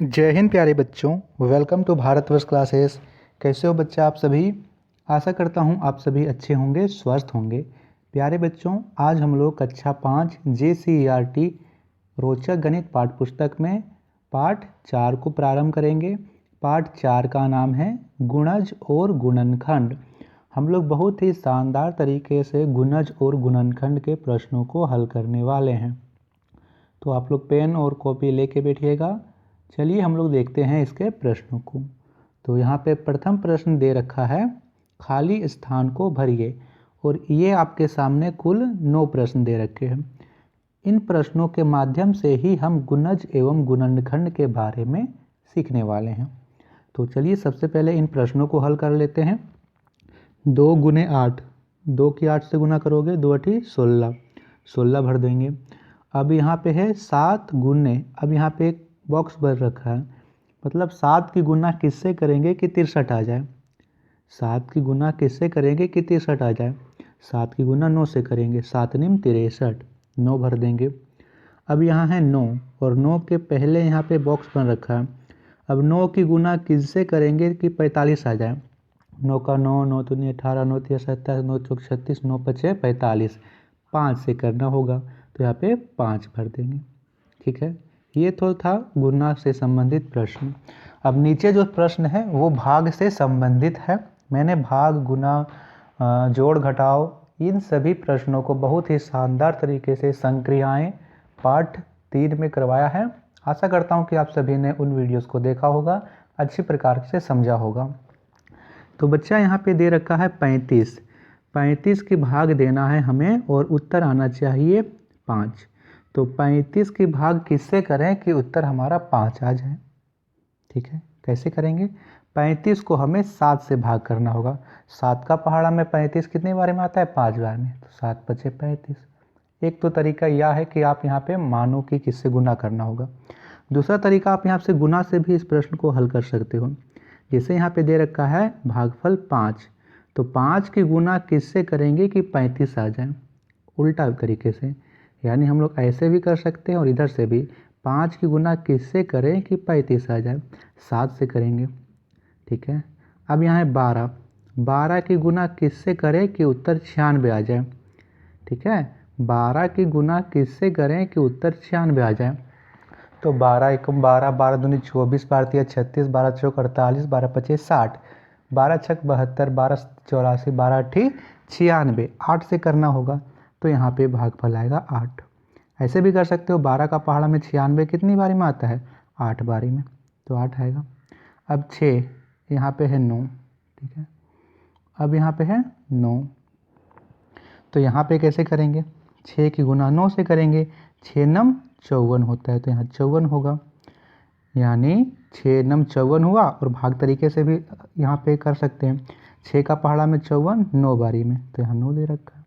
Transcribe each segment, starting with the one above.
जय हिंद प्यारे बच्चों। Welcome to Bharatvarsh classes. कैसे हो बच्चे आप सभी? आशा करता हूँ आप सभी अच्छे होंगे, स्वस्थ होंगे। प्यारे बच्चों, आज हम लोग कक्षा 5 JCERT रोचक गणित पाठ पुस्तक में पाठ 4 को प्रारंभ करेंगे। पाठ 4 का नाम है गुणज और गुणनखंड। हम लोग बहुत ही शानदार तरीके से गुणज और गुणनखंड के प्रश्नों को हल करने वाले हैं। तो आप लोग पेन और कॉपी लेके बैठिएगा। चलिए हम लोग देखते हैं इसके प्रश्नों को। तो यहाँ पे प्रथम प्रश्न दे रखा है, खाली स्थान को भरिए। और ये आपके सामने कुल 9 प्रश्न दे रखे हैं। इन प्रश्नों के माध्यम से ही हम गुणज एवं गुणनखंड के बारे में सीखने वाले हैं। तो चलिए सबसे पहले इन प्रश्नों को हल कर लेते हैं। 2 गुने 8, 2 की 8 से गुना करोगे 2 8 16, 16 भर देंगे। अब यहाँ पे है 7 गुने, अब यहाँ पे एक बॉक्स भर रखा है, मतलब 7 की गुना किससे करेंगे कि 63 आ जाए। 7 की गुना किससे करेंगे कि 63 आ जाए। 7 की गुना 9 से करेंगे, 7 निम 63, 9 भर देंगे। अब यहाँ है 9 और 9 के पहले यहाँ पे बॉक्स बन रखा है। अब 9 की गुना किससे करेंगे कि 45 आ जाए। 9 का 9, 9 दूनी 18, 9 तिया 27, 9 चौक 36, 9 पचे 45, 5 से करना होगा तो यहाँ पे 5 भर देंगे। ठीक है, ये तो था गुना से संबंधित प्रश्न। अब नीचे जो प्रश्न है वो भाग से संबंधित है। मैंने भाग, गुना, जोड़, घटाव, इन सभी प्रश्नों को बहुत ही शानदार तरीके से संक्रियाएं पाठ 3 में करवाया है। आशा करता हूँ कि आप सभी ने उन वीडियोस को देखा होगा, अच्छी प्रकार से समझा होगा। तो बच्चा यहाँ पे दे रखा है 35, 35 की भाग देना है हमें और उत्तर आना चाहिए 5। तो 35 की भाग किससे करें कि उत्तर हमारा 5 आ जाए। ठीक है, कैसे करेंगे? 35 को हमें 7 से भाग करना होगा। 7 का पहाड़ा में 35 कितने बार में आता है? 5 बार में, तो 7 बचे 35। एक तो तरीका यह है कि आप यहाँ पे मानो कि किससे गुना करना होगा। दूसरा तरीका, आप यहाँ से गुना से भी इस प्रश्न को हल कर सकते हो। जैसे यहाँ पे दे रखा है भागफल 5, तो 5 की गुना किससे करेंगे कि 35 आ जाए, उल्टा तरीके से। यानी हम लोग ऐसे भी कर सकते हैं और इधर से भी। 5 की गुना किससे करें कि 35 आ जाए, 7 से करेंगे। ठीक है, अब यहाँ है 12, 12 की गुना किससे करें कि उत्तर 96 आ जाए। ठीक है, 12 की गुना किससे करें कि उत्तर 96 आ जाए। तो 12 एकम 12, 12 दूनी 24, 12 तिया 36, 12 चौक 48, 12 पचे 60, 12 छक 72, 12 84, 12 अठी 96, 8 से करना होगा तो यहाँ पे भागफल आएगा 8। ऐसे भी कर सकते हो, 12 का पहाड़ा में 96 कितनी बारी में आता है? 8 बारी में, तो 8 आएगा। अब 6, यहाँ पे है 9। ठीक है, अब यहाँ पे है 9, तो यहाँ पे कैसे करेंगे? 6 की गुना 9 से करेंगे, 6 नम 54 होता है तो यहाँ 54 होगा। यानी 6 नम 54 हुआ, और भाग तरीके से भी यहाँ पे कर सकते हैं। 6 का पहाड़ा में 54, 9 बारी में, तो यहाँ 9 दे रखा है।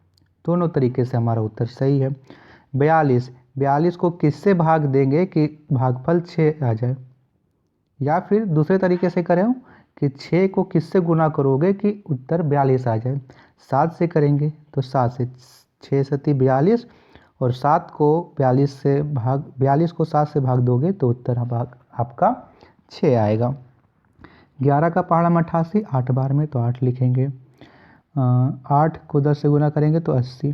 दोनों तरीके से हमारा उत्तर सही है। 42, 42 को किससे भाग देंगे कि भागफल 6 आ जाए। या फिर दूसरे तरीके से करें कि 6 को किससे गुना करोगे कि उत्तर 42 आ जाए। 7 से करेंगे तो 7 से, 6 सती 42, और 7 को 42 से भाग, 42 को 7 से भाग दोगे तो उत्तर भाग आपका 6 आएगा। 11 का पहाड़ा में 88, 8 बार में, तो 8 लिखेंगे। 8 को 10 से गुना करेंगे तो 80।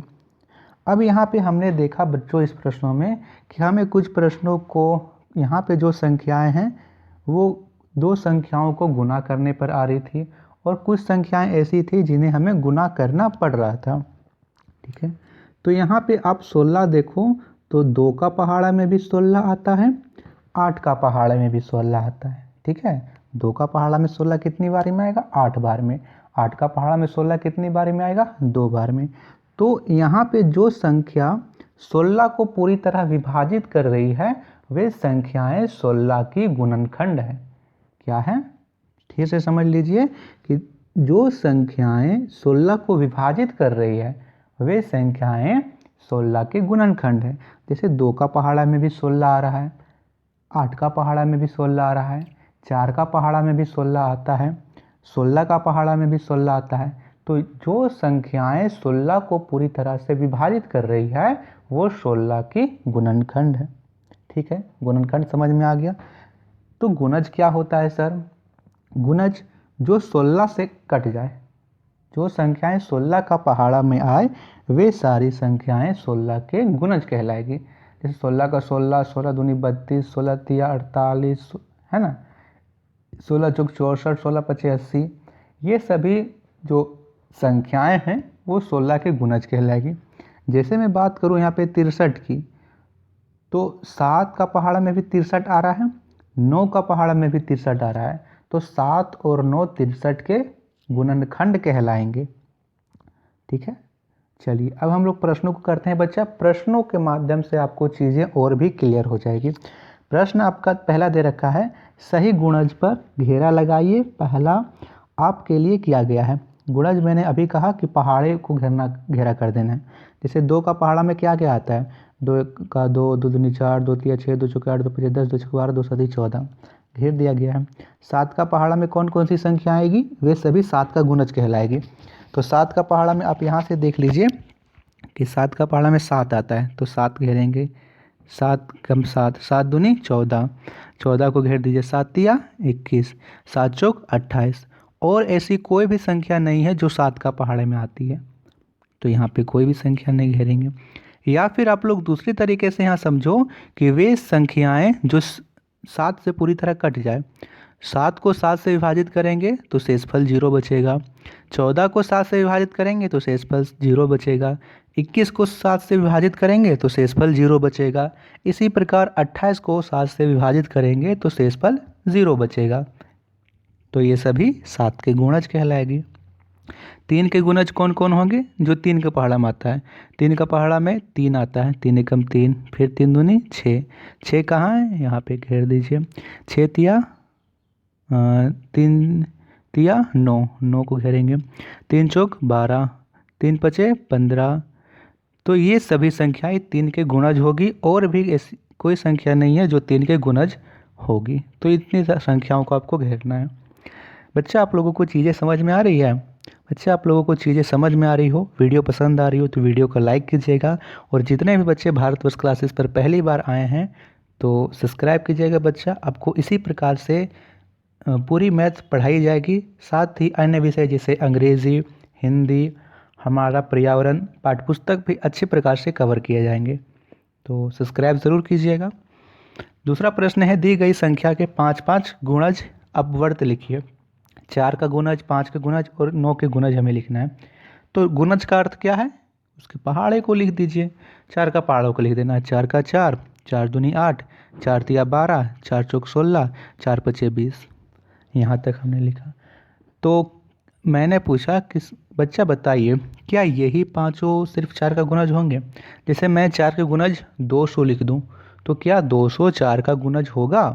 अब यहाँ पे हमने देखा बच्चों इस प्रश्नों में कि हमें कुछ प्रश्नों को, यहाँ पे जो संख्याएं हैं वो 2 संख्याओं को गुना करने पर आ रही थी, और कुछ संख्याएं ऐसी थी जिन्हें हमें गुना करना पड़ रहा था। ठीक है, तो यहाँ पे आप 16 देखो तो 2 का पहाड़ा में भी 16 आता है, 8 का पहाड़ा में भी 16 आता है। ठीक है, 2 का पहाड़ा में 16 कितनी बारी में आएगा? 8 बार में। 8 का पहाड़ा में 16 कितनी बारी में आएगा? 2 बार में। तो यहाँ पे जो संख्या 16 को पूरी तरह विभाजित कर रही है वे संख्याएं 16 की गुणनखंड है। क्या है? ठीक से समझ लीजिए कि जो संख्याएं 16 को विभाजित कर रही है वे संख्याएं 16 के गुणनखंड है। जैसे 2 का पहाड़ा में भी 16 आ रहा है, 8 का पहाड़ा में भी 16 आ रहा है, 4 का पहाड़ा में भी 16 आता है, 16 का पहाड़ा में भी 16 आता है। तो जो संख्याएं 16 को पूरी तरह से विभाजित कर रही है वो 16 की गुणनखंड है। ठीक है, गुणनखंड समझ में आ गया। तो गुणज क्या होता है सर? गुणज जो 16 से कट जाए, जो संख्याएं 16 का पहाड़ा में आए वे सारी संख्याएं 16 के गुणज कहलाएगी। जैसे 16 का 16, 16 दूनी 32, 16 तिया 48, है ना, 16 चौक 64, 16 पचे 80, ये सभी जो संख्याएं हैं वो 16 के गुणज कहलाएगी। जैसे मैं बात करूँ यहाँ पे 63 की, तो 7 का पहाड़ा में भी 63 आ रहा है, 9 का पहाड़ा में भी 63 आ रहा है, तो 7 और 9 63 के गुणनखंड कहलाएंगे। ठीक है, चलिए अब हम लोग प्रश्नों को करते हैं बच्चा। प्रश्नों के माध्यम से आपको चीज़ें और भी क्लियर हो जाएगी। प्रश्न आपका पहला दे रखा है, सही गुणज पर घेरा लगाइए। पहला आपके लिए किया गया है। गुणज मैंने अभी कहा कि पहाड़े को घेरा कर देना है। जैसे 2 का पहाड़ा में क्या क्या आता है? 2 का 2, 2 दूनी 4, 2 तिया 6, 2 चौके 8, 2 पचे 10, 2 छक्के 12, 2 सदी 14, घेर दिया गया है। 7 का पहाड़ा में कौन कौन सी संख्या आएगी? वे सभी 7 का गुणज कहलाएगी। तो 7 का पहाड़ा में आप यहाँ से देख लीजिए कि 7 का पहाड़ा में 7 आता है, तो 7 घेरेंगे। 7 कम 7, 7 दूनी 14, 14 को घेर दीजिए। 7 तिया 21, 7 चौक 28। और ऐसी कोई भी संख्या नहीं है जो 7 का पहाड़े में आती है, तो यहाँ पे कोई भी संख्या नहीं घेरेंगे। या फिर आप लोग दूसरी तरीके से यहाँ समझो कि वे संख्याएं जो 7 से पूरी तरह कट जाए। 7 को 7 से विभाजित करेंगे तो शेषफल 0 बचेगा। 14 को 7 से विभाजित करेंगे तो शेषफल 0 बचेगा। 21 को 7 से विभाजित करेंगे तो शेषफल 0 बचेगा। इसी प्रकार 28 को 7 से विभाजित करेंगे तो शेषफल 0 बचेगा। तो ये सभी 7 के गुणज कहलाएगी। 3 के गुणज कौन कौन होंगे? जो 3 के पहाड़ा में आता है। 3 का पहाड़ा में 3 आता है, 3 एकम 3, फिर 3 दूनी 6, 6 कहाँ है? यहाँ पे घेर दीजिए। 6 तिया 3 तिया 9, 9 को घेरेंगे। 3 चौक 12, 3 पचे 15। तो ये सभी संख्याएं 3 के गुणज होगी, और भी ऐसी कोई संख्या नहीं है जो 3 के गुणज होगी। तो इतनी संख्याओं को आपको घेरना है। बच्चा आप लोगों को चीज़ें समझ में आ रही है? बच्चा आप लोगों को चीज़ें समझ में आ रही हो, वीडियो पसंद आ रही हो तो वीडियो को लाइक कीजिएगा, और जितने भी बच्चे भारतवर्ष क्लासेस पर पहली बार आए हैं तो सब्सक्राइब कीजिएगा। बच्चा आपको इसी प्रकार से पूरी मैथ पढ़ाई जाएगी, साथ ही अन्य विषय जैसे अंग्रेज़ी, हिंदी, हमारा पर्यावरण पाठ्यपुस्तक भी अच्छे प्रकार से कवर किए जाएंगे। तो सब्सक्राइब ज़रूर कीजिएगा। दूसरा प्रश्न है, दी गई संख्या के 5-5 गुणज अपवर्त लिखिए। 4 का गुणज, 5 का गुणज और 9 के गुणज हमें लिखना है। तो गुणज का अर्थ क्या है? उसके पहाड़े को लिख दीजिए। 4 का पहाड़ों को लिख देना है। 4 का 4, 4 दूनी 8, 4 तिया 12, 4 चौक 16, 4 पचे 20। यहाँ तक हमने लिखा। तो मैंने पूछा कि बच्चा बताइए क्या यही पांचों सिर्फ 4 का गुणज होंगे? जैसे मैं 4 के गुणज 200 लिख दूं तो क्या 200 4 का गुणज होगा?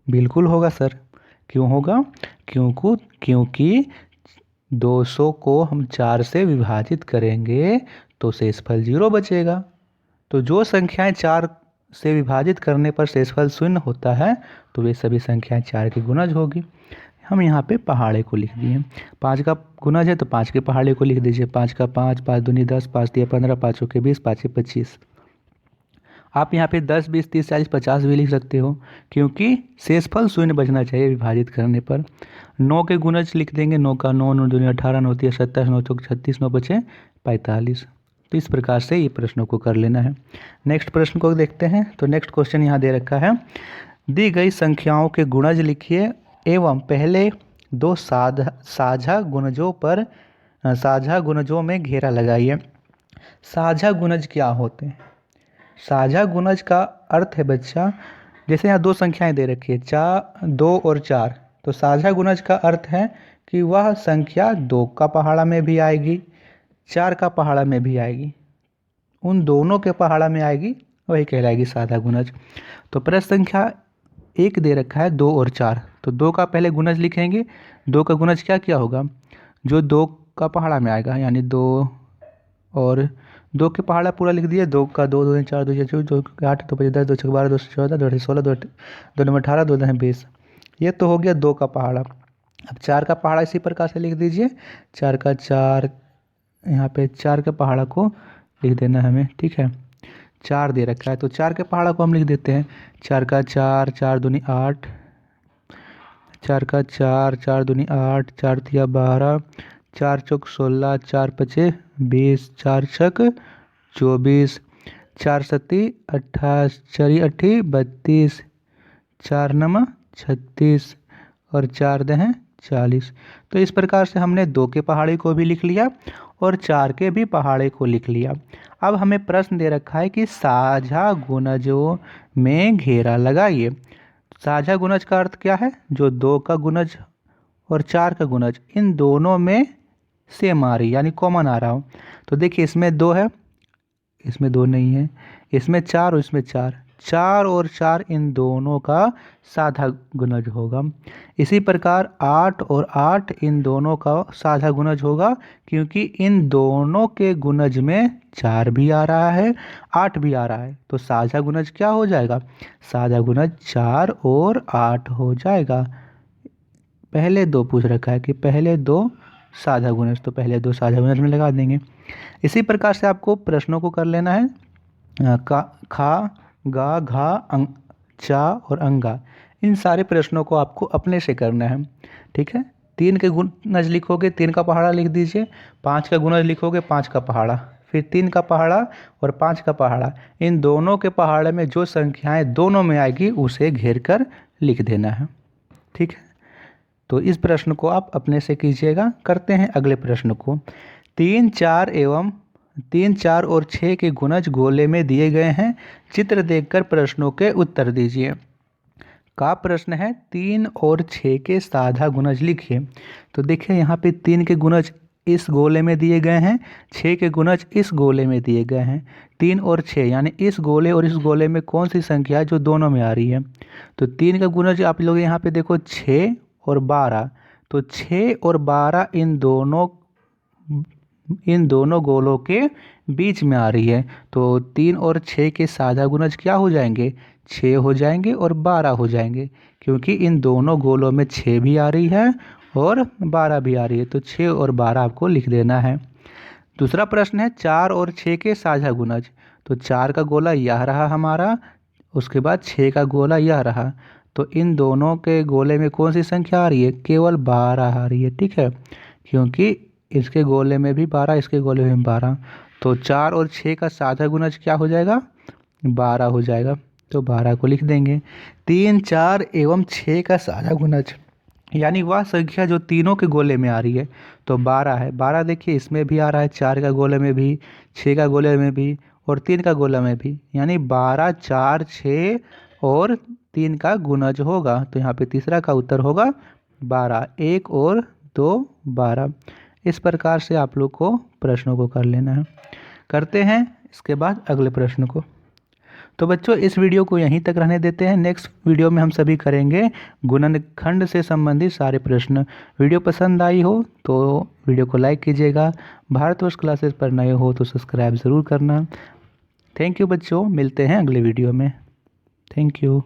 बिल्कुल होगा सर। क्यों होगा? क्योंकि 200 को हम 4 से विभाजित करेंगे तो शेषफल 0 बचेगा। तो जो संख्याएं 4 से विभाजित करने पर शेषफल 0 होता है तो वे सभी संख्याएं 4 की गुणज होगी। हम यहाँ पे पहाड़े को लिख दिए। 5 का गुणज है तो 5 के पहाड़े को लिख दीजिए। 5 का 5, 5 दूनी 10, 5 तिया 15, 5 चौके 20, 5 25। आप यहाँ पे 10, 20, 30, 40, 50 भी लिख सकते हो, क्योंकि शेषफल 0 बचना चाहिए विभाजित करने पर। 9 के गुणज लिख देंगे। 9 का 9, 9 दूनी 18, 9 तिया 27, 9 चौक 36, 9 बचे 45। तो इस प्रकार से ये प्रश्नों को कर लेना है। नेक्स्ट प्रश्न को देखते हैं। तो नेक्स्ट क्वेश्चन यहाँ दे रखा है, दी गई संख्याओं के गुणज लिखिए एवं पहले 2 साझा गुणजों में घेरा लगाइए। साझा गुणज क्या होते हैं? साझा गुणज का अर्थ है बच्चा, जैसे यहाँ 2 संख्याएं दे रखी है 2 और 4, तो साझा गुणज का अर्थ है कि वह संख्या 2 का पहाड़ा में भी आएगी, 4 का पहाड़ा में भी आएगी, उन दोनों के पहाड़ा में आएगी, वही कहलाएगी साझा गुणज। तो प्रश्न संख्या 1 दे रखा है 2 और 4, तो 2 का पहले गुणज लिखेंगे। 2 का गुणज क्या क्या होगा? जो 2 का पहाड़ा में आएगा, यानी 2 और 2 के पहाड़ा पूरा लिख दिए। 2 का 2, 2 4, 2 6, 2 8, 2 5 10, 2 6 12, 2 14, 2 16, 2 2 18, 2 20। ये तो हो गया 2 का पहाड़ा। अब 4 का पहाड़ा इसी प्रकार से लिख दीजिए। 4 का 4, यहाँ पे 4 के पहाड़ा को लिख देना हमें, ठीक है। 4 दे रखा है, तो 4 के पहाड़ा को हम लिख देते हैं। 4 का 4, 4 दूनी 8, 4 का 4, 4 दूनी 8, 4 तिया 12, 4 चौक 16, 4 पचे 20, 4 छक 24, 4 सती 28, 4 अठी 32, 4 नमा 36 और 4 दहें 40। तो इस प्रकार से हमने 2 के पहाड़े को भी लिख लिया और 4 के भी पहाड़े को लिख लिया। अब हमें प्रश्न दे रखा है कि साझा गुणजों में घेरा लगाइए। साझा गुणज का अर्थ क्या है? जो 2 का गुणज और 4 का गुणज इन दोनों में सेम आ रही यानी कॉमन आ रहा हो। तो देखिए इसमें 2 है, इसमें 2 नहीं है, इसमें 4 और इसमें 4, 4 और 4 इन दोनों का साझा गुणज होगा। इसी प्रकार 8 और 8 इन दोनों का साझा गुणज होगा, क्योंकि इन दोनों के गुणज में 4 भी आ रहा है, 8 भी आ रहा है। तो साझा गुणज क्या हो जाएगा? साझा गुणज 4 और 8 हो जाएगा। पहले 2 पूछ रखा है कि पहले 2 साझा गुणज, तो पहले 2 साझा गुणज में लगा देंगे। इसी प्रकार से आपको प्रश्नों को कर लेना है। का, खा, गा, घा, चा और अंगा, इन सारे प्रश्नों को आपको अपने से करना है। ठीक है, 3 के गुणज लिखोगे 3 का पहाड़ा लिख दीजिए, 5 का गुणज लिखोगे 5 का पहाड़ा, फिर 3 का पहाड़ा और 5 का पहाड़ा, इन दोनों के पहाड़े में जो संख्याएं दोनों में आएगी उसे घेर कर लिख देना है। ठीक है, तो इस प्रश्न को आप अपने से कीजिएगा। करते हैं अगले प्रश्न को। 3, 4 और 6 के गुणज गोले में दिए गए हैं, चित्र देखकर प्रश्नों के उत्तर दीजिए। का प्रश्न है 3 और 6 के साझा गुणज लिखिए। तो देखिए यहाँ पे 3 के गुणज इस गोले में दिए गए हैं, 6 के गुणज इस गोले में दिए गए हैं। 3 और 6 यानी इस गोले और इस गोले में कौन सी संख्या है जो दोनों में आ रही है? तो 3 का गुणज आप लोग यहाँ पे देखो 6 और 12, तो 6 और 12 इन दोनों गोलों के बीच में आ रही है। तो 3 और 6 के साझा गुणज क्या हो जाएंगे? 6 हो जाएंगे और 12 हो जाएंगे, क्योंकि इन दोनों गोलों में 6 भी आ रही है और 12 भी आ रही है। तो 6 और 12 आपको लिख देना है। दूसरा प्रश्न है 4 और 6 के साझा गुणज। तो 4 का गोला यह रहा हमारा, उसके बाद 6 का गोला यह रहा। तो इन दोनों के गोले में कौन सी संख्या आ रही है? केवल 12 आ रही है। ठीक है, क्योंकि इसके गोले में भी 12, इसके गोले में 12। तो 4 और 6 का साझा गुणज क्या हो जाएगा? 12 हो जाएगा। तो 12 को लिख देंगे। 3, 4 एवं 6 का साझा गुणज यानी वह संख्या जो तीनों के गोले में आ रही है, तो 12 है। 12 देखिए इसमें भी आ रहा है, 4 का गोले में भी, 6 का गोले में भी और 3 का गोला में भी, यानी 12, 4, 6 और 3 का गुणज होगा। तो यहाँ पे तीसरा का उत्तर होगा 12। 1 और 2 12। इस प्रकार से आप लोग को प्रश्नों को कर लेना है। करते हैं इसके बाद अगले प्रश्न को। तो बच्चों इस वीडियो को यहीं तक रहने देते हैं। नेक्स्ट वीडियो में हम सभी करेंगे गुणनखंड से संबंधित सारे प्रश्न। वीडियो पसंद आई हो तो वीडियो को लाइक कीजिएगा। भारतवर्ष क्लासेस पर नए हो तो सब्सक्राइब ज़रूर करना। थैंक यू बच्चों, मिलते हैं अगले वीडियो में। Thank you.